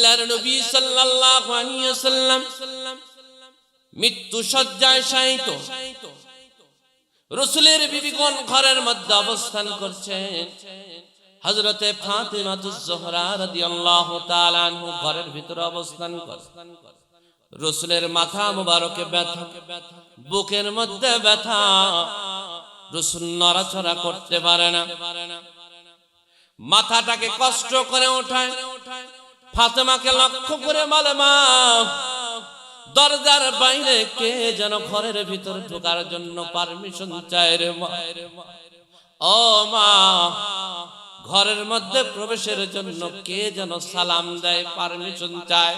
আল্লাহর নবী সাল্লাল্লাহু আলাইহি ওয়াসাল্লাম মৃত্যু শয্যায় শায়িত, রাসূলের বিবিগণ ঘরের মধ্যে অবস্থান করছেন। হযরতে ফাতেমাতুজ জোহরা রাদিয়াল্লাহু তাআলা আনহু ঘরের ভিতরে অবস্থান করেন। রাসূলের মাথা মুবারকে ব্যথা, বুকের মধ্যে ব্যথা, রাসূল নড়াচড়া করতে পারে না। মাথাটাকে কষ্ট করে ওঠায়, ফাতেমাকে লক্ষ্য করে বলে, মা, দরজার বাইরে কে যেন ঘরের ভিতর ঢোকার জন্য পারমিশন চায় রে মা। ও মা, ঘরের মধ্যে প্রবেশের জন্য কে যেন সালাম দেয়, পারমিশন চায়।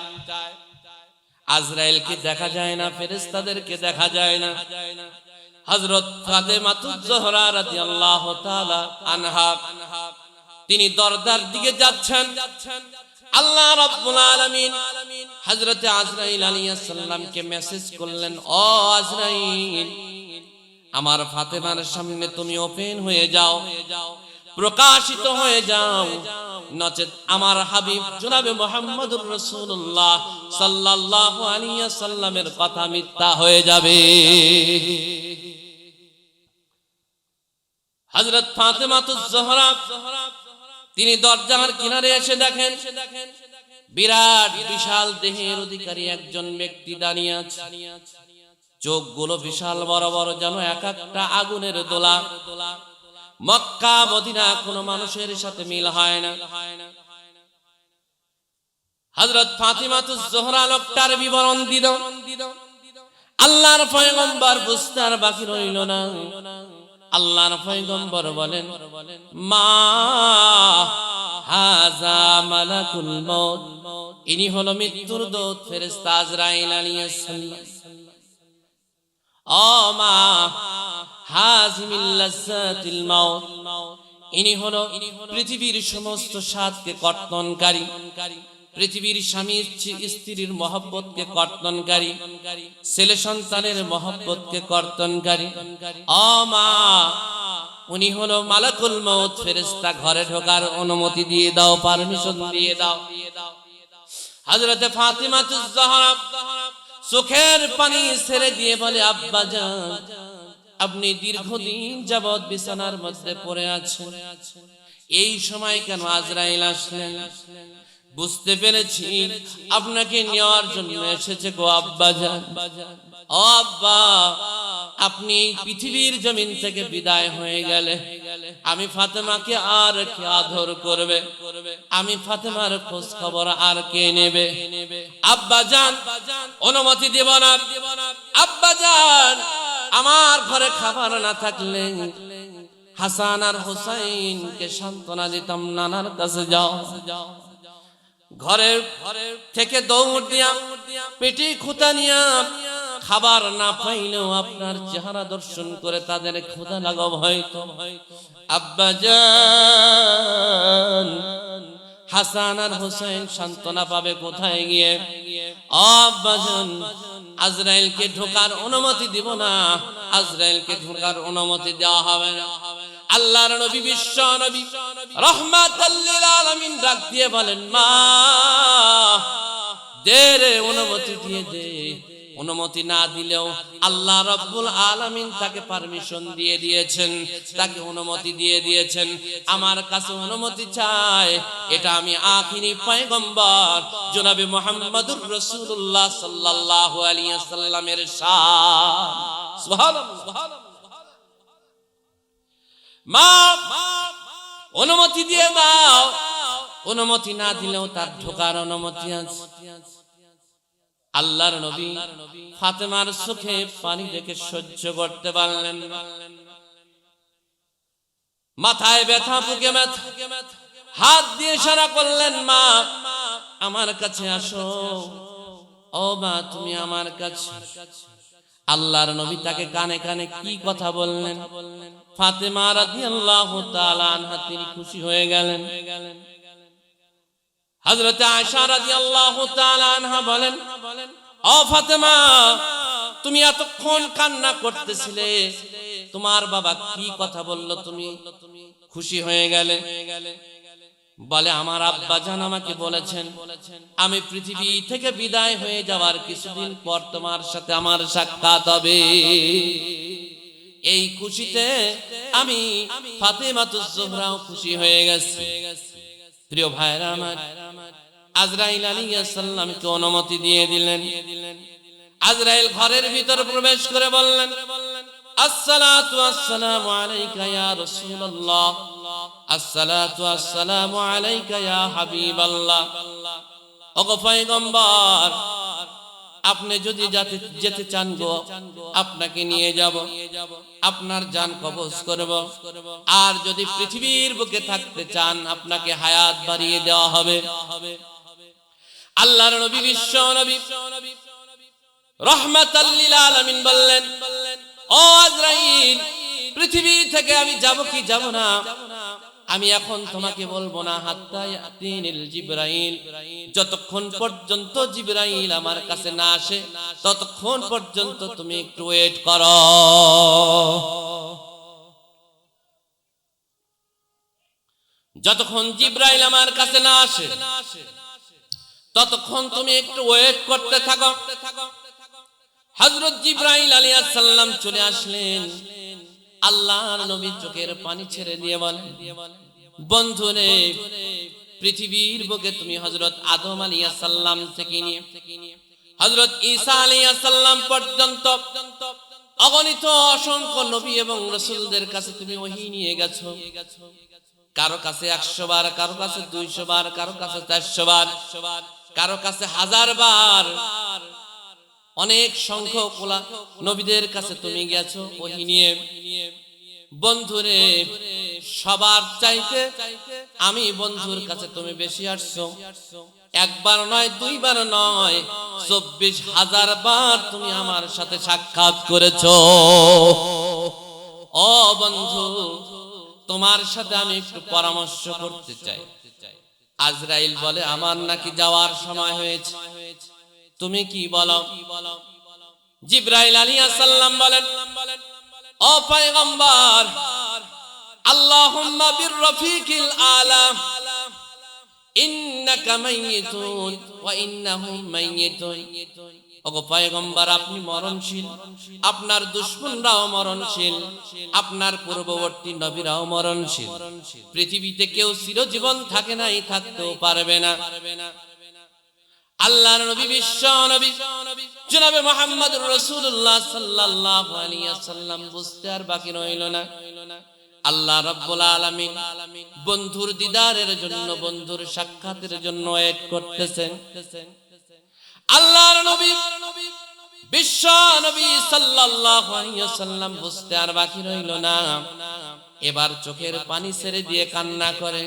আজরাইলকে দেখা যায় না, ফেরেশতাদেরকে দেখা যায় না। হযরত ফাতেমাতুজ জোহরা রাদিয়াল্লাহু তাআলা আনহা তিনি দরজার দিকে যাচ্ছেন। আল্লাহ রাব্বুল আলামিন হযরতে আজরাইল আলাইহিস সালামকে মেসেজ করলেন, ও আজরাইল, আমার ফাতেমার সামনে তুমি ওপেন হয়ে যাও, প্রকাশিত হয়ে যাও, নচেত আমার হাবিব জনাবে মুহাম্মদুর রাসূলুল্লাহ সাল্লাল্লাহু আলাইহি ওয়াসাল্লামের কথা মিথ্যা হয়ে যাবে। হযরত ফাতেমাতুজ জোহরা তিনি দরজার কিনারে এসে দেখেন বিরাট বিশাল দেহের অধিকারী একজন ব্যক্তি দাঁড়িয়ে আছে। চোখগুলো বিশাল বড় বড়, যেন এক একটা আগুনের দোলা। মক্কা মদিনা কোনো মানুষের সাথে মিল হয় না। হযরত ফাতেমাতুজ জোহরা লোকটার বিবরণ দিল। আল্লাহর পয়গম্বর বুঝতে আর বাকি রইল না। আল্লাহর পয়গম্বর বলেন, মা হাযা মালাকুল মউত, ইনি হলো মৃত্যুর দূত ফেরেশতা আজরাইল আলাইহিস সালাম। ও মা, হাযিমিল লাজ্জাতিল মাউত, ইনি হলো পৃথিবীর সমস্ত স্বাদকে কর্তনকারী, পৃথিবীর স্বামী স্ত্রীর মহব্বতকে কর্তনকারী, ছেলে সন্তানের মহব্বতকে কর্তনকারী। ও মা, উনি হলো মালাকুল মউত ফেরেশতা, ঘরে ঢোকার অনুমতি দিয়ে দাও, পারমিশন দিয়ে দাও। হযরতে ফাতেমাতুজ জোহরা চোখের পানি ছেড়ে দিয়ে বলে, আব্বা জান, আপনি দীর্ঘদিন যাবত বিছানার মধ্যে পড়ে আছেন, এই সময় কেন আজরাইল আসলেন? বুঝতে পেরেছি আপনাকে নেওয়ার জন্য এসেছে গো আব্বা জান। ও আব্বা, আপনি এই পৃথিবীর জমিন থেকে বিদায় হয়ে গেলে আমি ফাতেমাকে আর কে আদর করবে? আমি ফাতেমার খোঁজ খবর আর কে নেবে? আব্বা জান, অনুমতি দেব না। আব্বা জান, আমার ঘরে খাবার না থাকলে হাসান আর হুসাইনকে সান্ত্বনা দিতাম, নানার কাছে যাও। ঘরে থেকে দৌড় দিয়া পেটে ক্ষুধা নিয়া খাবার না পাইলেও আপনার চেহারা দর্শন করে তাদের ক্ষুধা লাগাব হয়তো। আব্বা জান, হাসান আর হুসাইন সান্ত্বনা পাবে কোথায় গিয়ে? আব্বা জান, আজরাইলকে ঢোকার অনুমতি দিব না, আজরাইলকে ঢোকার অনুমতি দেওয়া হবে না। আল্লাহর নবী, বিশ্ব নবী রাহমাতাল লিল আলামিন ডাক দিয়ে বলেন, মা, দে রে, অনুমতি দিয়ে দে। অনুমতি না দিলেও আল্লাহ রাব্বুল আলামিন তাকে পারমিশন দিয়ে দিয়েছেন, তাকে অনুমতি দিয়ে দিয়েছেন। আমার কাছে অনুমতি চাই, এটা আমি আখিরি পয়গম্বর জনাবে মুহাম্মদুর রাসূলুল্লাহ সাল্লাল্লাহু আলাইহি ওয়াসাল্লামের শান। সুবহানাল্লাহ। মা, অনুমতি দিয়ে দাও। অনুমতি না দিলেও তার ঢোকার অনুমতি আছে। আল্লাহর নবী ফাতেমার চোখে পানি দেখে সহ্য করতে পারলেন না। মাথায় ব্যথা, বুকে ব্যথা, হাত দিয়ে ইশারা করলেন, মা, আমার কাছে আসো। ও মা, তুমি আমার কাছে। আল্লাহর নবী তাকে কানে কানে কি কথা বললেন? ফাতেমা রাদিয়াল্লাহু তাআলা আনহা তিনি খুশি হয়ে গেলেন। হযরতে আয়েশা রাদিয়াল্লাহু তাআলা আনহা বলেন, ও ফাতেমা, তুমি এতক্ষণ কান্না করতেছিলে, তোমার বাবা কি কথা বলল তুমি খুশি হয়ে গেলে? বলে আমার আব্বা জান আমাকে বলেছেন আমি পৃথিবী থেকে বিদায় হয়ে যাওয়ার কিছুদিন পর তোমার সাথে আমার সাক্ষাৎ হবে। এই খুশিতে আমি ফাতেমাতুজ জোহরাও খুশি হয়ে গেছি। প্রিয় ভাইরা আমার, আজরাইল আলাইহিস সালামকে অনুমতি দিয়ে দিলেন। আজরাইল ঘরের ভিতর প্রবেশ করে বললেন, আসসালাতু আসসালামু আলাইকা ইয়া রাসূলুল্লাহ, আসসালাতু আসসালামু আলাইকা ইয়া হাবিবাল্লাহ। ওগো পয়গম্বর, আপনি যদি যেতে চান গো, আপনাকে নিয়ে যাব, আপনার জান কবজ করব। আর যদি পৃথিবীর বুকে থাকতে চান, আপনাকে হায়াত বাড়িয়ে দেওয়া হবে। আল্লাহর নবী, বিশ্ব নবী, রাহমাতাল লিল আলামিন বললেন, ও আজরাইল, পৃথিবী থেকে আমি যাব কি যাব না আমি এখন তোমাকে বলবো না। হাত্তা ইয়াতিনিল জিবরাইল, যতক্ষণ পর্যন্ত জিবরাইল আমার কাছে না আসে ততক্ষণ পর্যন্ত তুমি একটু ওয়েট করো। যতক্ষণ জিবরাইল আমার কাছে না আসে ততক্ষণ তুমি একটু ওয়েট করতে থাকো। হযরত জিবরাইল আলাইহিস সালাম চলে আসলেন। আল্লাহর নবী চোখের পানি ছেড়ে দিয়ে বলেন, বন্ধুরে, পৃথিবীর বুকে তুমি হযরত আদম আলাইহিস সালাম থেকে নিয়ে হযরত ঈসা আলাইহিস সালাম পর্যন্ত অগণিত অসংখ্য নবী এবং রাসূলদের কাছে তুমি ওহী নিয়ে গেছো। কারো কাছে 100 বার, কারো কাছে 200 বার, কারো কাছে 400 বার, কারো কাছে 1000 বার। অনেক সংখ্যক নবীদের কাছে তুমি গেছো ওহী নিয়ে। বন্ধুরে, সবার চাইতে আমি বন্ধুর কাছে তুমি বেশি আসছো। একবার নয়, দুইবার নয়, 24,000 বার তুমি আমার সাথে সাক্ষাৎ করেছো। ও বন্ধু, তোমার সাথে আমি একটু পরামর্শ করতে চাই। আজরাইল বলে, আমার নাকি যাওয়ার সময় হয়েছে, তুমি কি বলো? জিবরাইল আলাইহিস সালাম বলেন, ও পয়গম্বর, আল্লাহুম্মা বির রফিকিল আলা ইন্নাকা মাইয়িতুন ওয়া ইন্নাহুম মাইয়িতুন। ওগো পয়গম্বর, আপনি মরণশীল, আপনার দুশমনরাও মরণশীল, আপনার পূর্ববর্তী নবীরাও মরণশীল। পৃথিবীতে কেউ চিরজীবন থাকে নাই, থাকতেও পারবে না। আল্লাহর নবী, বিশ্ব নবী জনাবে মুহাম্মদুর রাসূলুল্লাহ সাল্লাল্লাহু আলাইহি ওয়াসাল্লাম বুঝতে আর বাকি রইল না। আল্লাহ রাব্বুল আলামিন বন্ধুর দিদারের জন্য, বন্ধুর সাক্ষাতের জন্য ওয়েট করতেছেন। আল্লাহর নবী, বিশ্ব নবী সাল্লাল্লাহু আলাইহি ওয়াসাল্লাম বুঝতে আর বাকি রইল না। এবার চোখের পানি ছেড়ে দিয়ে কান্না করে।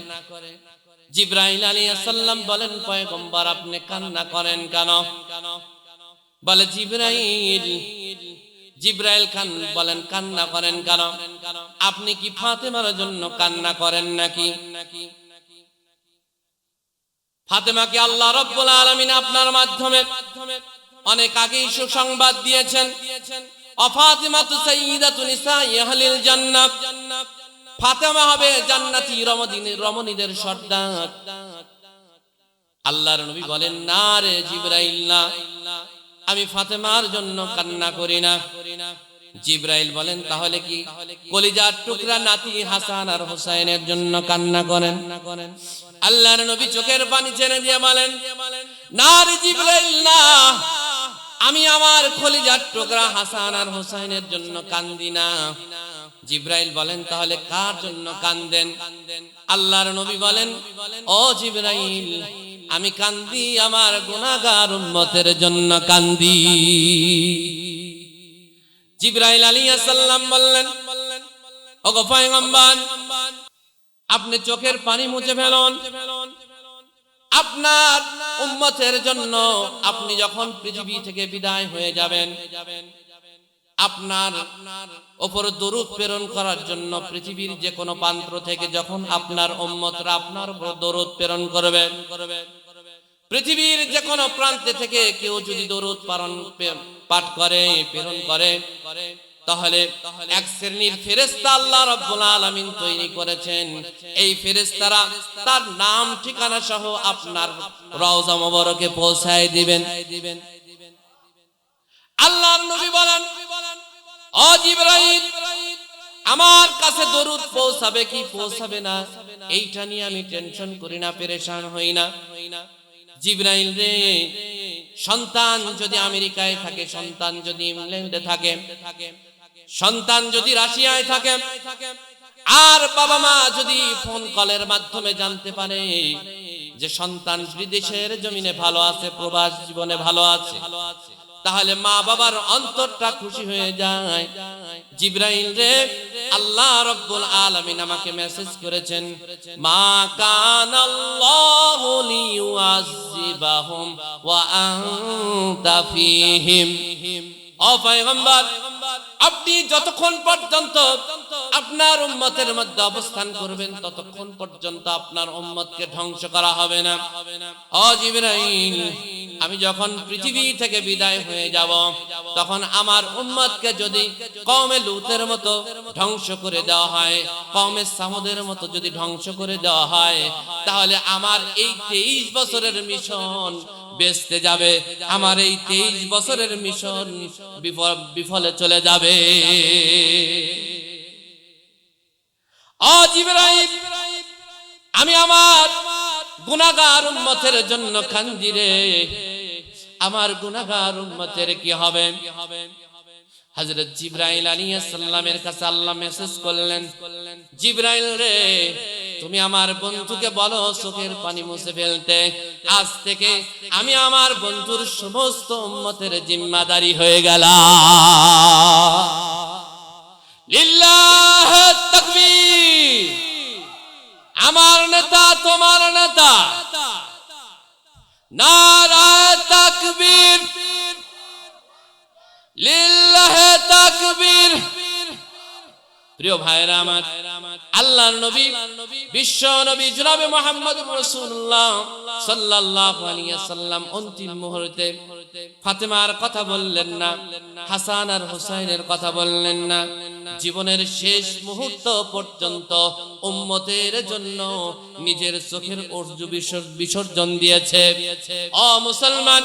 জিবরাইল আলাইহিস সালাম বলেন, পয়গম্বর, আপনি কান্না করেন কেন? বলে জিবরাইল বলেন, কান্না করেন কেন? আপনি কি ফাতেমার জন্য কান্না করেন নাকি? ফাতেমাকে আল্লাহ রাব্বুল আলামিন আপনার মাধ্যমে অনেক আগেই সুসংবাদ দিয়েছেন। ফাতিমাতু সাইয়্যিদাতু নিসাই আহলিল জান্নাহ, ফাতেমা হবে জান্নাতি রমণীদের সর্দার। আল্লাহর নবী বলেন, না রে জিবরাইল, না, আমি ফাতেমার জন্য কান্না করি না। জিবরাইল বলেন, তাহলে কি কলিজার টুকরা নাতি হাসান আর হুসাইনের জন্য কান্না করেন? আল্লাহর নবী চোখের পানি ছেড়ে দিয়ে বলেন, না রে জিবরাইল, না, আমি আমার কলিজার টুকরা হাসান আর হুসাইনের জন্য কান্দি না। জিবরাইল বলেন, তাহলে কার জন্য কান্দেন? আল্লাহর নবী বলেন, ও জিবরাইল, আমি কান্দি আমার গুনাহগার উম্মতের জন্য কান্দি। জিবরাইল আলাইহিস সালাম বললেন, ওগো পয়গম্বর, আপনি চোখের পানি মুছে ফেলুন। আপনার উম্মতের জন্য আপনি যখন পৃথিবী থেকে বিদায় হয়ে যাবেন, আপনার উপর দরুদ প্রেরণ করার জন্য পৃথিবীর যে কোনো প্রান্ত থেকে যখন আপনার উম্মতরা আপনার উপর দরুদ প্রেরণ করবে, পৃথিবীর যে কোনো প্রান্তে থেকে কেউ যদি দরুদ পাঠ করে, প্রেরণ করে, তাহলে এক শ্রেণীর ফেরেশতা আল্লাহ রাব্বুল আলামিন তৈরি করেছেন। এই ফেরেশতারা তার নাম ঠিকানা সহ আপনার রওজা মোবারকে পৌঁছায় দিবেন। আল্লাহর নবী বলেন, ও জিবরাইল, আমার কাছে দরুদ পৌঁছাবে কি পৌঁছাবে না এইটা নিয়ে আমি টেনশন করি না, পেরেশান হই না। জিবরাইল রে, সন্তান যদি আমেরিকায় থাকে, সন্তান যদি ইংল্যান্ডে থাকে, সন্তান যদি রাশিয়ায় থাকে, আর বাবা মা যদি ফোন কলের মাধ্যমে জানতে পারে যে সন্তান বিদেশের জমিনে ভালো আছে, প্রবাস জীবনে ভালো আছে, তাহলে মা বাবার অন্তরটা খুশি হয়ে যায়। জিবরাইল রে, আল্লাহ রাব্বুল আলামিন আমাকে মেসেজ করেছেন, মা কানাল্লাহু লিয়ুআযিবাহুম ওয়া আনতা ফীহিম। ও পয়গম্বর, আপনি যতক্ষণ পর্যন্ত আপনার উম্মতের মধ্যে অবস্থান করবেন ততক্ষণ পর্যন্ত আপনার উম্মতকে ধ্বংস করা হবে না। ও জিবরাইল, আমি যখন পৃথিবী থেকে বিদায় হয়ে যাব তখন আমার উম্মতকে যদি কওমে লূতের মতো ধ্বংস করে দেওয়া হয়, কওমে সামুদের মতো যদি ধ্বংস করে দেওয়া হয়, তাহলে আমার এই 23 বছরের মিশন বেস্তে যাবে, আমার এই 23 বছরের মিশন বিফলে চলে যাবে। ও জিবরাইল, আমি আমার গুনাহগার উম্মতের জন্য কাঁদি রে, আমার গুনাহগার উম্মতের কি হবে? হযরত জিবরাইল আলাইহিস সালামের কাছে আল্লাহ মেসেজ করলেন, জিবরাইল রে, তুমি আমার বন্ধুকে বলো চোখের পানি মুছে ফেলতে। আজ থেকে আমি আমার বন্ধুর সমস্ত উম্মতের জিম্মাদারি হয়ে গেলাম। লিল্লাহ তাকবীর। আমার নেতা তোমার নেতা, নারায়ে তাকবীর, লিল্লাহ তাকবীর। প্রিয় ভাইরা আমার, আল্লাহর নবী, বিশ্ব নবী জনাবে মুহাম্মদুর রাসূলুল্লাহ সাল্লাল্লাহু আলাইহি ওয়াসাল্লাম অন্তিম মুহূর্তে ফাতেমার কথা বললেন না, হাসান আর হুসাইনের কথা বললেন না। জীবনের শেষ মুহূর্ত পর্যন্ত উম্মতের জন্য নিজের চোখের অশ্রু বিসর্জন দিয়েছে। ও মুসলমান,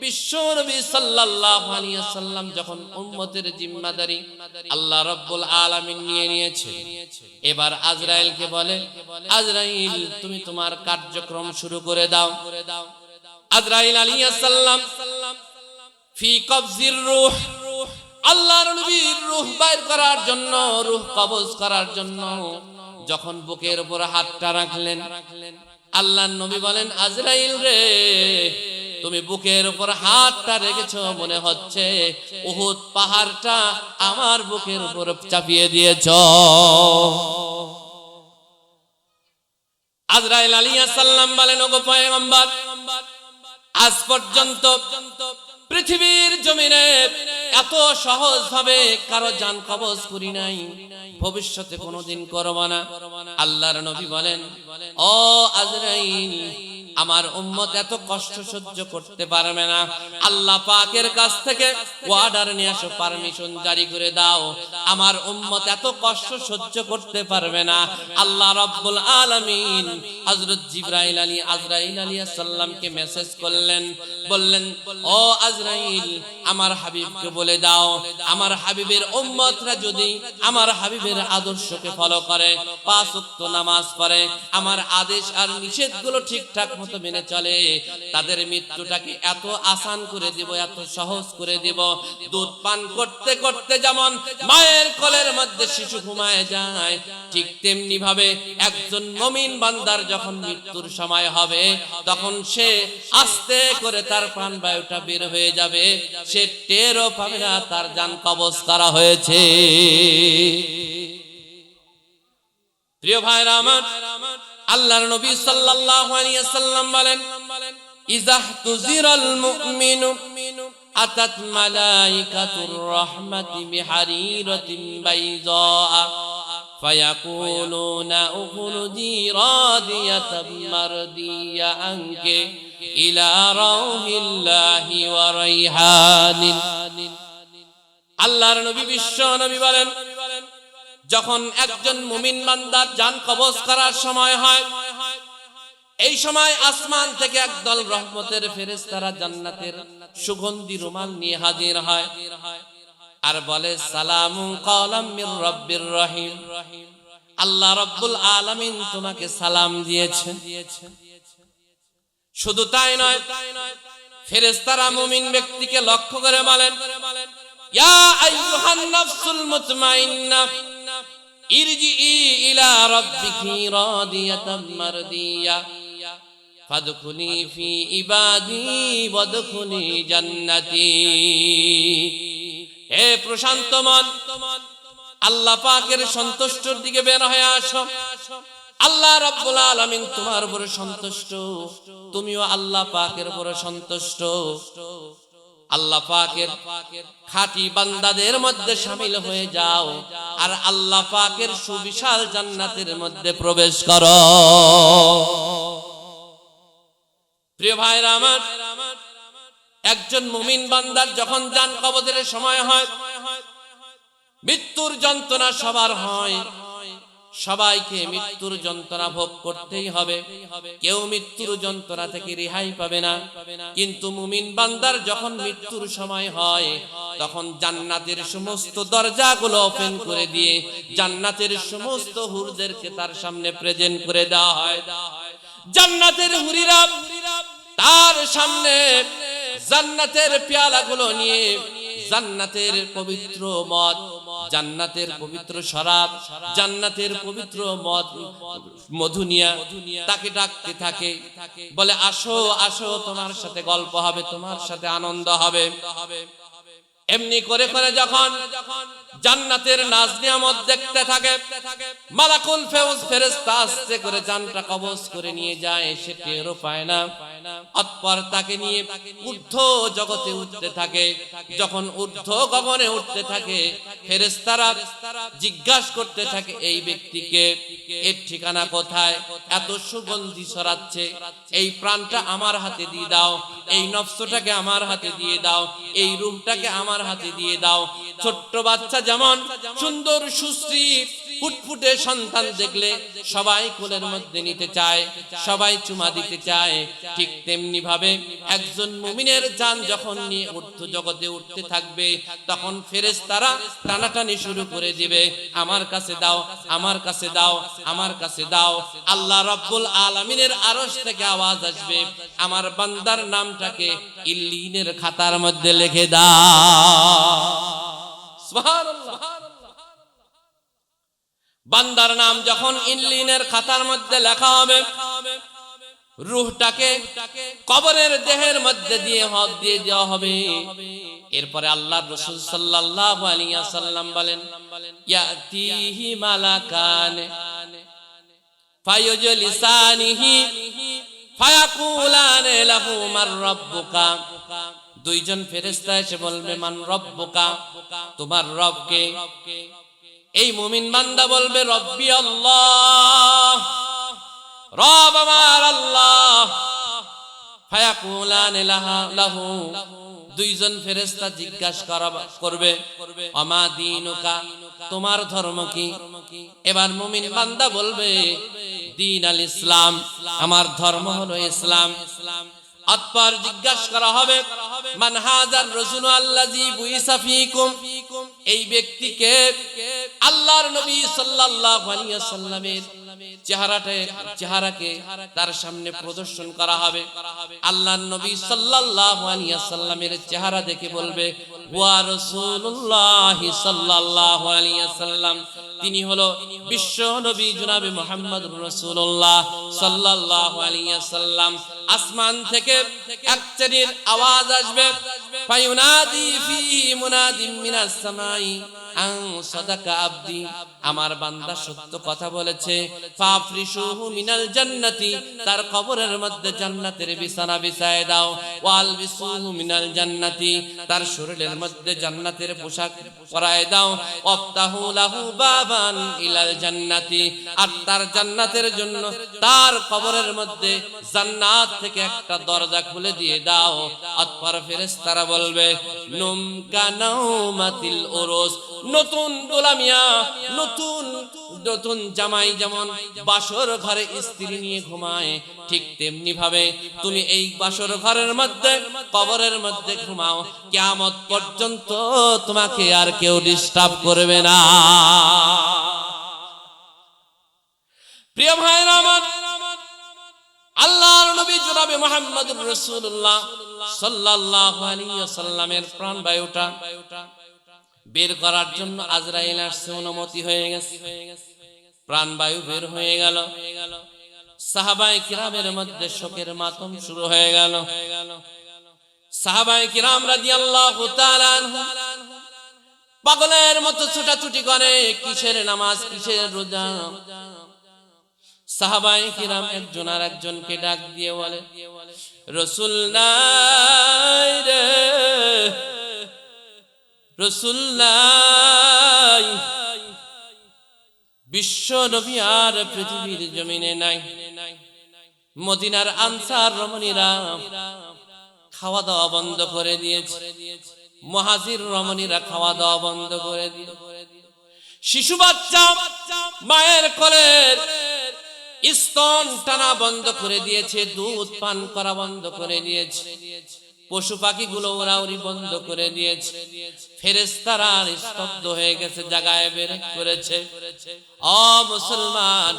বিশ্ব নবী সাল্লাল্লাহু আলাইহি ওয়াসাল্লাম যখন উম্মতের জিম্মাদারি আল্লাহ রাব্বুল আলামিন নিয়ে নিয়েছে, এবার আজরাইলকে বলে, আজরাইল তুমি তোমার কার্যক্রম শুরু করে দাও। আজরাইল আলাইহিস সালাম ফি কবজির রূহ, আল্লাহর নবীর রূহ বাইর করার জন্য, রূহ কবজ করার জন্য যখন বুকের উপর হাতটা রাখলেন, আল্লাহর নবী বলেন, আজরাইল রে, তুমি বুকের উপর হাতটা রেখেছো, মনে হচ্ছে উহুদ পাহাড়টা আমার বুকের উপর চাপিয়ে দিয়েছো। আজরাইল আলাইহিস সালাম বলেন, ওগো পয়গম্বর, আজ পর্যন্ত পৃথিবীর জমিনে এত সহজ ভাবে কারো জান কবজ করি নাই, ভবিষ্যতে কোনোদিন করব না। আল্লাহর নবী বলেন, ও আজরাইল, আমার উম্মত এত কষ্ট সহ্য করতে পারবে না, আল্লাহ পাকের কাছ থেকে অর্ডার নিয়ে আসো, পারমিশন জারি করে দাও, আমার উম্মত এত কষ্ট সহ্য করতে পারবে না। আল্লাহ রাব্বুল আলামিন হযরত জিবরাইল আজরাইল আলাইহিস সালামকে মেসেজ করলেন, বললেন, ও আজরাইল, আমার হাবিবকে বলে দাও, আমার হাবিবের উম্মতরা যদি আমার হাবিবের আদর্শকে ফলো করে, 5 ওয়াক্ত নামাজ পড়ে, আমার আদেশ আর নিষেধগুলো ঠিকঠাক মতো মেনে চলে, তাদের মৃত্যুটাকে এত আসান করে দিব, এত সহজ করে দিব। দুধ পান করতে করতে যেমন মায়ের কোলের মধ্যে শিশু ঘুমায় যায়, ঠিক তেমনি ভাবে একজন মুমিন বান্দার যখন মৃত্যুর সময় হবে, তখন সে আস্তে করে তার প্রাণবায়ুটা বের হয়ে যাবে, সে টেরও পাবে না তার জান কবজ করা হয়েছে। প্রিয় ভাইরা আমার, আল্লাহর নবী সাল্লাল্লাহু আলাইহি ওয়াসাল্লাম বলেন, ইজাহতুজিরাল মুমিনু আতাত মালাইকাতুর রাহমাতি বিহারিরাতিন বাইযা ফায়াকুলুনা উখরুজি রাদিয়াতাম মারদিয়া আনকে ইলা রাউহিল্লাহি ওয়া রাইহানিন। আল্লাহর নবী বিশ্ব নবী বলেন, যখন একজন মুমিন বান্দার জান কবজ করার সময় হয়, এই সময় আসমান থেকে একদল রহমতের ফেরেশতারা জান্নাতের সুগন্ধি রুমাল নিয়ে হাজির হয় আর বলে, সালামুন কাওলাম মির রাব্বির রহিম। আল্লাহ রাব্বুল আলামিন তোমাকে সালাম দিয়েছেন। শুধু তাই নয়, ফেরেশতারা মুমিন ব্যক্তিকে লক্ষ্য করে বলেন, ইয়া আইয়ুহান নাফসুল মুতমাইন্নাহ ইরজিই ইলা রাব্বিকি রাদিয়াতাম মারদিয়া ফাদখুলি ফি ইবাদি ওয়াদখুলি জান্নাতি। হে প্রশান্ত মন, আল্লাহ পাকের সন্তুষ্টর দিকে বের হয়ে আসো। আল্লাহ রাব্বুল আলামিন তোমার উপরে সন্তুষ্ট, তুমিও আল্লাহ পাকের উপরে সন্তুষ্ট। আল্লাহ পাকের খাঁটি বান্দাদের মধ্যে শামিল হয়ে যাও আর আল্লাহ পাকের সুবিশাল জান্নাতের মধ্যে প্রবেশ করো। প্রিয় ভাইরা আমার, একজন মুমিন বান্দার যখন জান কবজের সময় হয়, মৃত্যুর যন্ত্রণা সবার হয়, সবাইকে মৃত্যুর যন্ত্রণা ভোগ করতেই হবে, কেউ মৃত্যুর যন্ত্রণা থেকে রেহাই পাবে না। কিন্তু মুমিন বান্দার যখন মৃত্যুর সময় হয়, তখন জান্নাতের সমস্ত দরজাগুলো ওপেন করে দিয়ে জান্নাতের সমস্ত হুরদেরকে তার সামনে প্রেজেন্ট করে দেওয়া হয়। জান্নাতের হুরিরা তার সামনে জান্নাতের পেয়ালাগুলো নিয়ে জান্নাতের পবিত্র মদ, জান্নাতের পবিত্র শরাব, জান্নাতের পবিত্র মদ মধু নিয়ে তাকে ডাকতে থাকে, বলে, আসো আসো, তোমার সাথে গল্প হবে, তোমার সাথে আনন্দ হবে। এমনি করে করে যখন জান্নাতের নাজ নিয়ামত দেখতে থাকে, মালাকুল ফেরেশতা আস্তে করে জানটা কবজ করে নিয়ে যায়, সে টেরও পায় না। অতঃপর তাকে নিয়ে ঊর্ধ্ব জগতে উঠতে থাকে। যখন ঊর্ধ্ব গগনে উঠতে থাকে, ফেরেশতারা জিজ্ঞাসা করতে থাকে এই ব্যক্তিকে, এর ঠিকানা কোথায়, এত সুগন্ধি ছড়াচ্ছে, এই প্রাণটা আমার হাতে দিয়ে দাও, এই নফসটাকে আমার হাতে দিয়ে দাও, এই রূহটাকে আমার হাতে দিয়ে দাও। ছোট্ট বাচ্চা যেমন সুন্দর সুশ্রী ফুটফুটে সন্তান দেখলে সবাই কোলের মধ্যে নিতে চায়, সবাই চুমা দিতে চায়, ঠিক তেমনি ভাবে একজন মুমিনের জান যখন নিয়ে ঊর্ধ্ব জগতে উঠতে থাকবে, তখন ফেরেশতারা টানাটানি শুরু করে দিবে, আমার কাছে দাও, আমার কাছে দাও, আমার কাছে দাও। আল্লাহ রাব্বুল আলামিনের আরশ থেকে আওয়াজ আসবে, আমার বান্দার নামটাকে ইল্লিনের খাতার মধ্যে লিখে দাও। সুবহানাল্লাহ। বান্দার নাম যখন ইল্লিনের খাতার মধ্যে লেখা হবে, রূহটাকে কবরের দেহের মধ্যে দিয়ে হাত দিয়ে দেওয়া হবে। এরপরে আল্লাহর রাসূল সাল্লাল্লাহু আলাইহি ওয়াসাল্লাম বলেন, ইয়াতিহি মালাকান ফায়ুজলিসানিহি ফায়াকুলান লাহু মার রাব্বুকা। দুইজন ফেরেশতা এসে বলবে, মান রাব্বুকা, তোমার রব কে? এই মুমিন বান্দা বলবে, রব্বি আল্লাহ, রব আমার আল্লাহ। ফায়াকুলান লাহু, দুইজন ফেরেশতা জিজ্ঞাসা করবে, আমা দীনুকা, তোমার ধর্ম কি? এবার মুমিন বান্দা বলবে, দীন আল ইসলাম, আমার ধর্ম হলো ইসলাম। অতঃপর জিজ্ঞাসা করা হবে, মান হাযার রাসূলু আল্লাযী বুইসা ফীকুম, এই ব্যক্তিকে আল্লাহর নবী সাল্লাল্লাহু আলাইহি ওয়াসাল্লামের চেহারাকে তার সামনে প্রদর্শন করা হবে। আল্লাহর নবী সাল্লাল্লাহু আলাইহি ওয়াসাল্লামের চেহারা দেখে বলবে, ওয়া রাসূলুল্লাহ সাল্লাল্লাহু আলাইহি ওয়াসাল্লাম, তিনি হলো বিশ্ব নবী জনাবে মুহাম্মদুর রাসূলুল্লাহ সাল্লাল্লাহু আলাইহি ওয়াসাল্লাম। আসমান থেকে এক শ্রেণীর আওয়াজ আসবে, ফায়ুনাদি ফিহি মুনাদিম মিনাস সামাই আন সাদাকা আবদি, আমার বান্দা সত্য কথা বলেছে, ফাফরিশুহু মিনাল জান্নাতি, তার কবরের মধ্যে জান্নাতের বিছানা বিছায় দাও, ওয়ালবিসুহু মিনাল জান্নাতি, তার শরীরের মধ্যে জান্নাতের পোশাক পরায় দাও, ওয়াফতাহু লাহু বাবান ইলাল জান্নাতি, আর তার জান্নাতের জন্য তার কবরের মধ্যে জান্নাত থেকে একটা দরজা খুলে দিয়ে দাও। অতঃপর ফেরেশতারা বলবে, নুম কানাউমাতিল উরুস, নতুন গোলামিয়া, নতুন নতুন জামাই যেমন বাসর ঘরে স্ত্রী নিয়ে ঘুমায়, ঠিক তেমনি ভাবে তুমি এই বাসর ঘরের মধ্যে কবরের মধ্যে ঘুমাও, কিয়ামত পর্যন্ত তোমাকে আর কেউ ডিস্টার্ব করবে না। প্রিয় ভাইরা আমার, আল্লাহর নবী জনাবে মুহাম্মদুর রাসূলুল্লাহ সাল্লাল্লাহু আলাইহি ওয়াসাল্লামের প্রাণবায়ুটা বের করার জন্য আজরাইল আসছে, অনুমতি হয়ে গেছে, প্রাণবায়ু বের হয়ে গেল। সাহাবায়ে কিরামের মধ্যে শোকের মাতম শুরু হয়ে গেল। সাহাবায়ে কিরাম রাদিয়াল্লাহু তাআলা আনহুম পাগলের মতো ছুটাছুটি করে, কিসের নামাজ, কিসের রোজা। সাহাবায়ে কিরাম একজন আর একজনকে ডাক দিয়ে বলে, রাসূল নাই রে, রাসূল নাই, বিশ্ব নবী আর পৃথিবীর জমিনে নাই। মদিনার আনসার রমণীরা খাওয়া দাওয়া বন্ধ করে দিয়েছে, মুহাজির রমণীরা খাওয়া দাওয়া বন্ধ করে দিয়ে, শিশু বাচ্চা মায়ের কোলের স্তন টানা বন্ধ করে দিয়েছে, দুধ পান করা বন্ধ করে দিয়েছে, পশু পাখিগুলো ওড়াউড়ি বন্ধ করে দিয়েছে, ফেরেশতারা স্তব্ধ হয়ে গেছে, জাগায় বের করেছে। ও মুসলমান,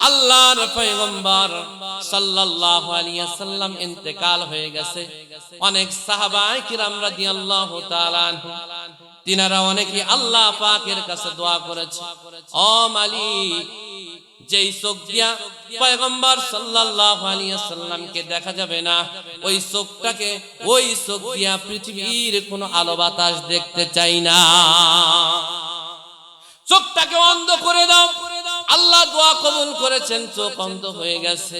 আল্লাহর পয়গম্বর সাল্লাল্লাহু আলাইহি ওয়াসাল্লাম ইন্তেকাল হয়ে গেছে। অনেক সাহাবায়ে কিরাম রাদিয়াল্লাহু তাআলা আনহুম তিনারা অনেকে আল্লাহ পাকের কাছে দোয়া করেছে, ও মালিক, যেই চোখ দিয়া পয়গম্বর সাল্লাল্লাহু আলাইহি ওয়াসাল্লামকে দেখা যাবে না, ওই চোখটাকে, ওই চোখ দিয়া পৃথিবীর কোনো আলো বাতাস দেখতে চাই না, চোখটাকে অন্ধ করে দাও। আল্লাহ দোয়া কবুল করেছেন, চোখ অন্ধ হয়ে গেছে।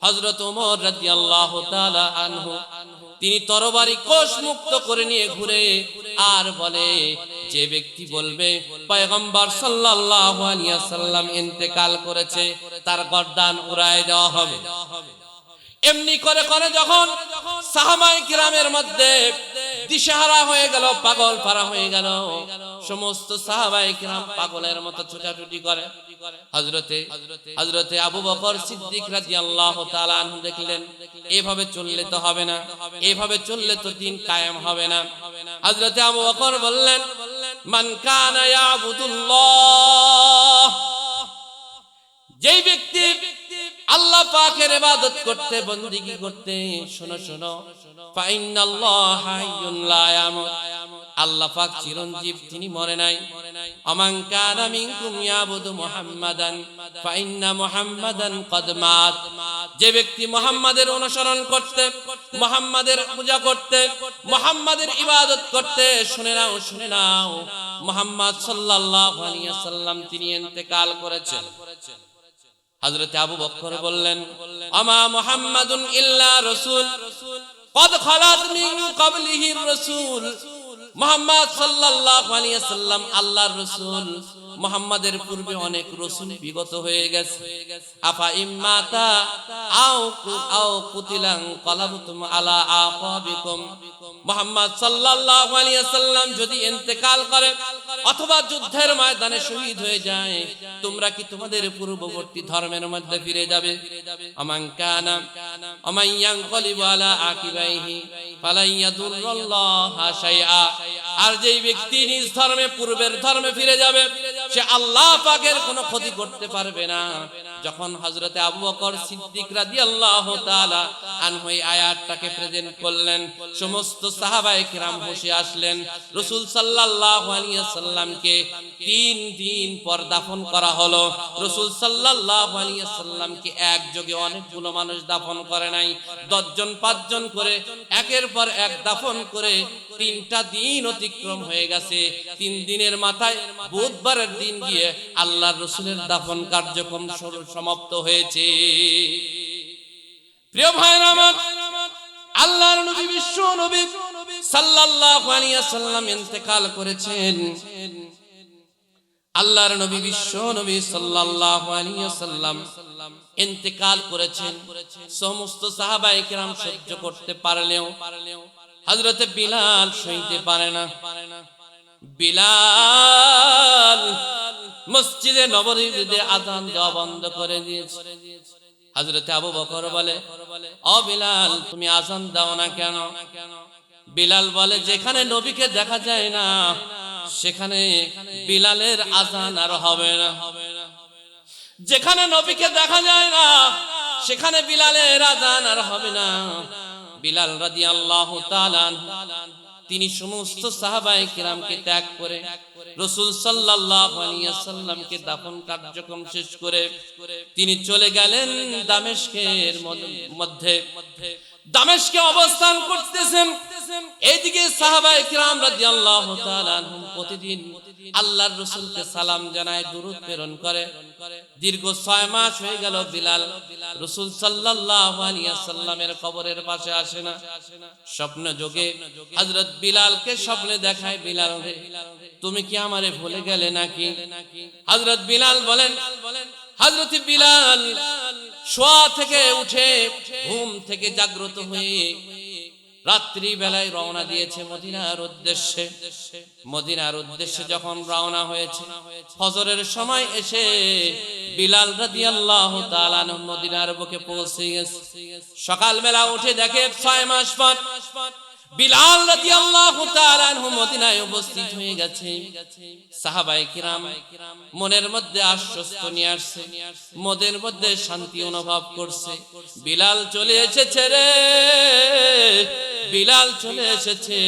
হযরত ওমর রাদিয়াল্লাহু তাআলা আনহু তিনি তরবারি কোষ মুক্ত করে নিয়ে ঘুরে আর বলে, যে ব্যক্তি বলবে পয়গম্বর সাল্লাল্লাহু আলাইহি ওয়াসাল্লাম ইন্তেকাল করেছে, তার গর্দান উড়ায় দেওয়া হবে। এমনি করে করে যখন সাহাবায়ে কিরামের মধ্যে দিশেহারা হয়ে গেল, পাগল পারা হয়ে গেল, সমস্ত সাহাবায়ে কিরাম পাগলের মতো ছোটাছুটি করে। হযরতে আবু বকর সিদ্দিক রাদিয়াল্লাহু তাআলা আনহু দেখলেন, এভাবে চললে তো হবে না, এভাবে চললে তো দিন কায়েম হবে না। হযরতে আবু বকর বললেন, মান কানা ইয়াবুদুল্লাহ, যেই ব্যক্তি আল্লাহ পাকের ইবাদত করতে, বন্দেগী করতে, শোনো শোনো, ফাইনাল্লাহ হাইয়ুন লা ইয়ামুত, আল্লাহ পাক চিরঞ্জীব, তিনি মরে নাই। আমান কানা মিনকুম ইয়াবুদু মুহাম্মাদান ফাইন্না মুহাম্মাদান কদ মাত, যে ব্যক্তি মুহাম্মাদের অনুসরণ করতে, মুহাম্মাদের পূজা করতে, মুহাম্মাদের ইবাদত করতে, শুনে নাও, শুনে নাও, মুহাম্মদ সাল্লাল্লাহু আলাইহি ওয়াসাল্লাম তিনি ইন্তেকাল করেছেন। হযরত আবু বকর বললেন, আমা মুহাম্মাদুন ইল্লা রাসূল কদ খালাত মিন ক্বাবলিহির রাসূল, মুহাম্মদ সাল্লাল্লাহু আলাইহি ওয়াসাল্লাম আল্লাহর রাসূল, মুহাম্মাদের পূর্বে অনেক রাসূল বিগত হয়ে গেছে। আফা ইম্মাতা আও কুতিলান কলাবতুম আলা আকাবিকুম, মুহাম্মদ সাল্লাল্লাহু আলাইহি ওয়াসাল্লাম যদি ইন্তেকাল করে অথবা যুদ্ধের ময়দানে শহীদ হয়ে যায়, তোমরা কি তোমাদের পূর্ববর্তী ধর্মের মধ্যে ফিরে যাবে? আমান কানা আমান ইয়ানকালিবু আলা আকিবাইহি ফালা ইয়াদুরুল্লাহা শাইআ, আর যেই ব্যক্তি নিজ ধর্মে, পূর্বের ধর্মে ফিরে যাবে, সে আল্লাহ পাকের কোনো ক্ষতি করতে পারবে না। যখন হযরতে আবু বকর সিদ্দিক রাদিয়াল্লাহু তাআলা আনহু এই আয়াতটাকে প্রেজেন্ট করলেন, সমস্ত সাহাবায়ে কিরাম বসে আসলেন। রাসূল সাল্লাল্লাহু আলাইহি ওয়াসাল্লামকে 3 দিন পর দাফন করা হলো। রাসূল সাল্লাল্লাহু আলাইহি ওয়াসাল্লামকে একযোগে অনেকগুলো মানুষ দাফন করে নাই, 10 জন 5 জন করে একের পর এক দাফন করে 3টা দিন অতিক্রম হয়ে গেছে। 3 দিনের মাথায় বুধবারের দিন গিয়ে আল্লাহর রাসূলের দাফন কার্যক্রম সমাপ্ত হয়েছে। প্রিয় ভাইরা আমার, আল্লাহর নবী, বিশ্ব নবী সাল্লাল্লাহু আলাইহি ওয়াসাল্লাম ইন্তেকাল করেছেন। আল্লাহর নবী, বিশ্ব নবী সাল্লাল্লাহু আলাইহি ওয়াসাল্লাম ইন্তেকাল করেছেন। সমস্ত সাহাবায়ে কিরাম সহ্য করতে পারলেও হযরতে বিলাল সইতে পারে না। বিলাল মসজিদে নববীতে আযান দেওয়া বন্ধ করে দিয়েছে। হযরতে আবু বকর বলে, ও বিলাল, তুমি আযান দাও না কেন? বিলাল বলে, যেখানে নবীকে দেখা যায় না সেখানে বিলালের আযান আর হবে না। যেখানে নবীকে দেখা যায় না সেখানে বিলালের আযান আর হবে না। বিলাল রাদিয়াল্লাহু তাআলা তিনি সমস্ত সাহাবায়ে কিরামকে ত্যাগ করে রাসূল সাল্লাল্লাহু আলাইহি ওয়াসাল্লামকে দাফন কার্যক্রম শেষ করে তিনি চলে গেলেন দামেস্কের মধ্যে। দামেস্কে অবস্থান করতেছেন। এইদিকে সাহাবায়ে কিরাম রাদিয়াল্লাহু তাআলা আনহুম প্রতিদিন আল্লাহর রাসূলকে সালাম জানায়, দুরূদ প্রেরণ করে। দীর্ঘ 6 মাস হয়ে গেল বিলাল রাসূল সাল্লাল্লাহু আলাইহি ওয়াসাল্লামের কবরের পাশে আসে না। স্বপ্ন যোগে হযরত বিলালকে স্বপ্নে দেখায়, বিলাল রে, তুমি কি আমারে ভুলে গেলে নাকি? হযরত বিলাল বলেন, হযরত বিলাল শোয়া থেকে উঠে ঘুম থেকে জাগ্রত হয়ে রাত্রি বেলায় রওনা দিয়েছে মদিনার উদ্দেশ্যে। মদিনার উদ্দেশ্যে যখন রওনা হয়েছে ফজরের সময় এসে বিলাল রাদিয়াল্লাহু তাআলা আনহু মদিনার বুকে পৌঁছে গেছে। সকালবেলা উঠে দেখে 6 মাস পর বিলাল রাদিয়াল্লাহু তাআলা আনহু মদিনায় উপস্থিত হয়ে গেছে। সাহাবায়ে কিরাম মনের মধ্যে আশ্বস্ত নিয়ে আসছে, মনের মধ্যে শান্তি অনুভব করছে। বিলাল চলে এসেছে রে, বিলাল চলে এসেছে।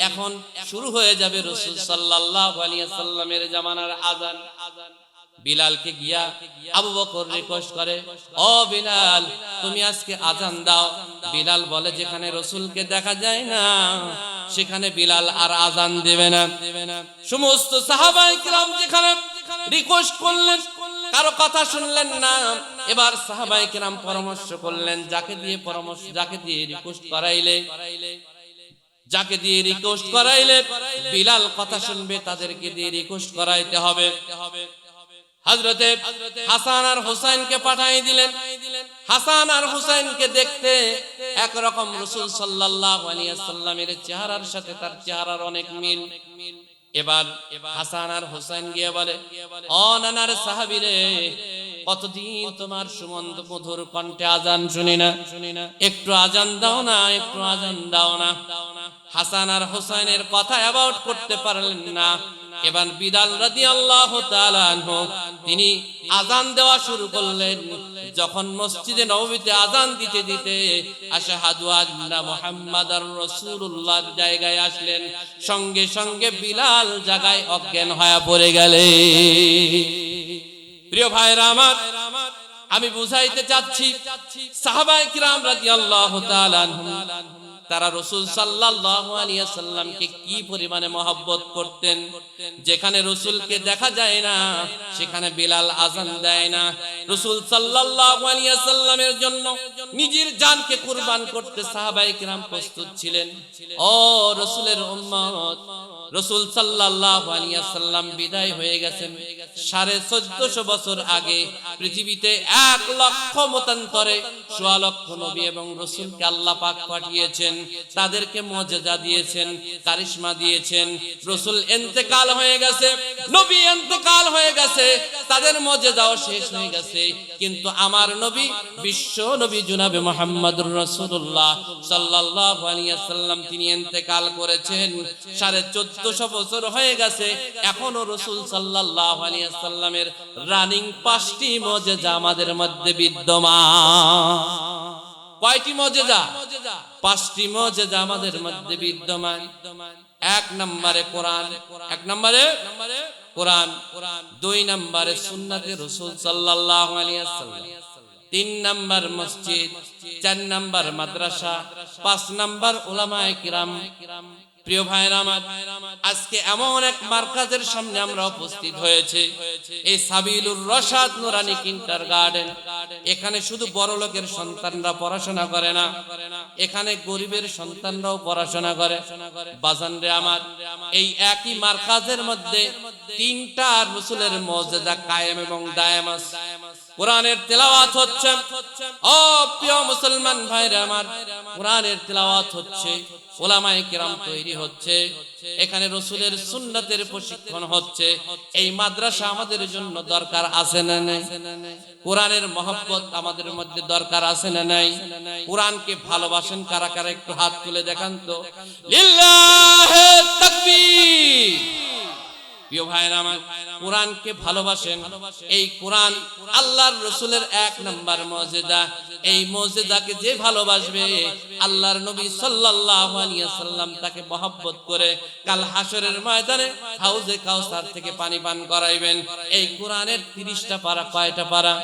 এখন শুরু হয়ে যাবে রাসূল সাল্লাল্লাহু আলাইহি ওয়াসাল্লামের জামানার আযান। বিলালকে গিয়া আবু বকর রিকোয়েস্ট করে, ও বিলাল, তুমি আজকে আযান দাও। বিলাল বলে, যেখানে রাসূলকে দেখা যায় না সেখানে বিলাল আর আযান দেবে না। সমস্ত সাহাবায়ে কিরাম যেখানে রিকোয়েস্ট করলেন, কারো কথা শুনলেন না। এবার সাহাবায়ে কিরাম পরামর্শ করলেন, যাকে দিয়ে রিকোয়েস্ট করাইলে বিলাল কথা শুনবে, তাদেরকে দিয়ে রিকোয়েস্ট করাইতে হবে। হযরতে হাসান আর হুসাইনকে পাঠিয়ে দিলেন। হাসান আর হুসাইনকে দেখতে একরকম রাসূল সাল্লাল্লাহু আলাইহি ওয়াসাল্লামের চেহারার সাথে তার চেহারার অনেক মিল। এবার হাসান আর হুসাইন গিয়ে বলে, ও নানার সাহাবীরে, কতদিন তোমার সুমন্ত মধুর কণ্ঠে আযান শুনি না, একটু আযান দাও না, একটু আযান দাও না। হাসান আর হুসাইনের কথা অ্যাবাউট করতে পারলেন না। এবার বিলাল রাদিয়াল্লাহু তাআলা আনহু তিনি আযান দেওয়া শুরু করলেন। যখন মসজিদে নববীতে আযান দিতে দিতে আশহাদু আন্না মুহাম্মাদার রাসূলুল্লাহর জায়গায় আসলেন, সঙ্গে সঙ্গে বিলাল জায়গায় অজ্ঞান হয়ে পড়ে গেলেন। প্রিয় ভাইরা আমার, আমি বুঝাইতে চাচ্ছি সাহাবায়ে কিরাম রাদিয়াল্লাহু তাআলা আনহুম তারা রাসূল সাল্লাল্লাহু আলাইহি ওয়াসাল্লামকে কি পরিমাণে মহব্বত করতেন। যেখানে রাসূলকে দেখা যায় না সেখানে বিলাল আযান দেয় না। রাসূল সাল্লাল্লাহু আলাইহি ওয়াসাল্লামের জন্য নিজের জানকে কুরবান করতে সাহাবায়ে কিরাম প্রস্তুত ছিলেন। ও রাসূলের উম্মত, রাসূল সাল্লাল্লাহু আলাইহি ওয়াসাল্লাম বিদায় হয়ে গেছেন 1450 বছর আগে। পৃথিবীতে 1 লক্ষ মতান্তরে 1.25 লক্ষ নবী এবং রাসূলকে আল্লাহ পাক পাঠিয়েছেন, তাদেরকে মুজিজা দিয়েছেন, কারিশমা দিয়েছেন। রাসূল ইন্তেকাল হয়ে গেছে, নবী ইন্তেকাল হয়ে গেছে, তাদের মুজিজাও শেষ হয়ে গেছে। কিন্তু আমার নবী, বিশ্ব নবী জনাবে মুহাম্মদুর রাসূলুল্লাহ সাল্লাল্লাহু আলাইহি ওয়াসাল্লাম তিনি ইন্তেকাল করেছেন। 1450 বছর হয়ে গেছে, এখনো রাসূল সাল্লাল্লাহু আলাইহি ওয়াসাল্লামের রানিং 5টি মুজিজা আমাদের মধ্যে বিদ্যমান। কয়টি মুজিজা? 5টি মুজিজা আমাদের মধ্যে বিদ্যমান। 1 নম্বরে কোরআন, 2 নম্বরে সুন্নাতে রাসূল সাল্লাল্লাহু আলাইহি ওয়াসাল্লাম, 3 নম্বর মসজিদ, 4 নম্বর মাদ্রাসা, 5 নম্বর উলামায়ে কিরাম। প্রিয় ভাইরা আমার, আজকে এমন এক মার্কাজের সামনে আমরা উপস্থিত হয়েছে, এই সাবিলুর রশাদ নুরানী কিন্ডারগার্টেন। এখানে শুধু বড় লোকের সন্তানরা পড়াশোনা করে না, এখানে গরিবের সন্তানরাও পড়াশোনা করে। বাজানরে আমার, এই একই মার্কাজের মধ্যে 3টা রাসূলের মুজিজা কায়েম এবং দায়েম আছে। কোরআনের তেলাওয়াত হচ্ছে। ও প্রিয় মুসলমান ভাইরা আমার, কোরআনের তেলাওয়াত হচ্ছে, উলামায়ে কিরাম তৈরি হচ্ছে, এখানে রাসূলের সুন্নাতের প্রশিক্ষণ হচ্ছে। এই মাদ্রাসা আমাদের জন্য দরকার আছে না নাই? কোরআনের মহব্বত আমাদের মধ্যে দরকার আছে না নাই? কোরআনকে ভালোবাসেন কারা কারা একটু হাত তুলে দেখান তো। লিল্লাহি তাকবীর। প্রিয় ভাইরা আমার, কোরআনকে ভালোবাসেন। এই কোরআন আল্লাহর রাসূলের এক নাম্বার মুজিজা। এই মুজিজাকে যে ভালোবাসবে, আল্লাহর নবী সাল্লাল্লাহু আলাইহি ওয়াসাল্লাম তাকে মহব্বত করে কাল হাসরের ময়দানে হাউজে কাউসার থেকে পানি পান করাইবেন। এই কোরআনের 30টা পারা, কয়টা পারা?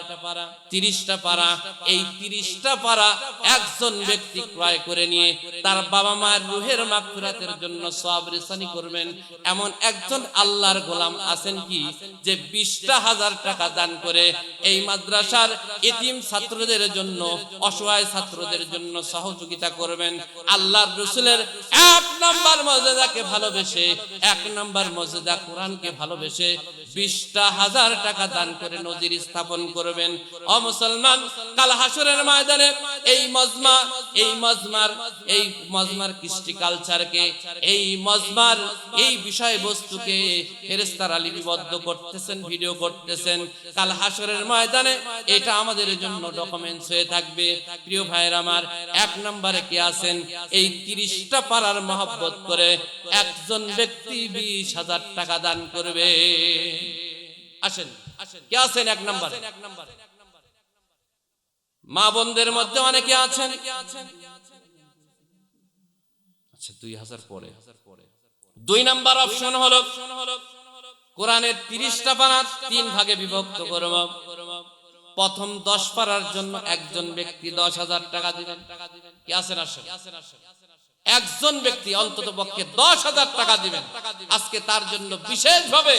30টা পারা। এই 30টা পারা একজন ব্যক্তি ক্রয় করে নিয়ে তার বাবা মায়ের রূহের মাগফিরাতের জন্য সওয়াব রেসানি করবেন। এমন একজন আল্লাহর গোলাম আছেন কি যে 20,000 টাকা দান করে এই মাদ্রাসার এতিম ছাত্রদের জন্য, অসহায় ছাত্রদের জন্য সহযোগিতা করবেন। আল্লাহর রাসূলের এক নাম্বার মর্যাদাকে ভালোবেসে, এক নাম্বার মর্যাদা কোরআনকে ভালোবেসে 20,000 টাকা দান করে নজির স্থাপন করবেন। ও মুসলমান, কাল হাসরের ময়দানে এই মজমার কৃষ্টি কালচারকে, এই মজমার এই বিষয়বস্তুকে ফেরেশতারা লিপিবদ্ধ করতেছেন, ভিডিও করতেছেন। কাল হাসরের ময়দানে এটা আমাদের জন্য ডকুমেন্টস হয়ে থাকবে। প্রিয় ভাইরা আমার, এক নম্বরে কে আছেন? এই 30টা পারার মহব্বত করে একজন ব্যক্তি 20,000 টাকা দান করবে। আসেন, কে আছেন এক নম্বরে? মা বোনদের মধ্যে অনেকে আছেন। আচ্ছা, 2,000 পরে। 2 নাম্বার অপশন হলো কোরআনের 30টা পারা 3 ভাগে বিভক্ত করব। প্রথম 10 পারার জন্য একজন ব্যক্তি 10,000 টাকা দিবেন। কি আছেন? আসেন, একজন ব্যক্তি অন্তত পক্ষে 10,000 টাকা দিবেন। আজকে তার জন্য বিশেষভাবে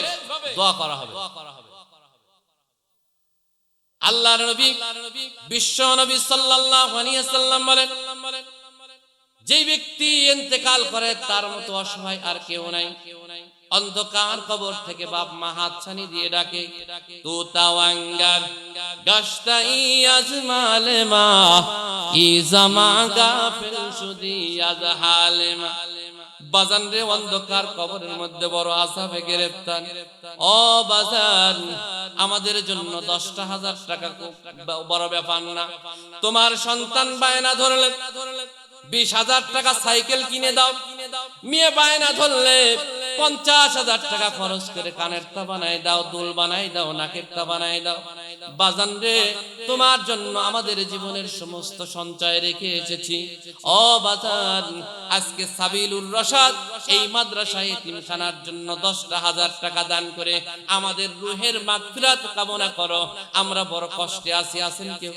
দোয়া করা হবে। আল্লাহর নবী, বিশ্ব নবী সাল্লাল্লাহু আলাইহি ওয়াসাল্লাম বলেন, যে ব্যক্তি ইন্তেকাল করে তার মতো অসহায় আর কেউ নাই। অন্ধকার কবর থেকে বাপ মা হাতছানি দিয়ে ডাকে, তু তাওয়াঙ্গার গাশতাই আজমালে মা ই জামা গাফিল শুদি আজহালে মা। বাজান রে, অন্ধকার কবরের মধ্যে বড় আযাবে গ্রেফতার। ও বাজান, আমাদের জন্য 10,000 টাকা বড় ব্যাপার না। তোমার সন্তান বায়না ধরলে 20,000 টাকা সাইকেল কিনে দাও, মেয়ে বায়না ধরলে 50,000 টাকা খরচ করে কানের তা বানাই দাও, দুল বানাই দাও, নাকের তা বানাই দাও। বাজান রে, তোমার জন্য আমাদের জীবনের সমস্ত সঞ্চয় রেখে এসেছি। ও বাজান, আজকে সাবিলুর রশাদ এই মাদ্রাসা এতিমখানার জন্য 10,000 টাকা দান করে আমাদের রূহের মাগফিরাত কামনা করো। আমরা বড় কষ্টে আছি, আছেন কেউ?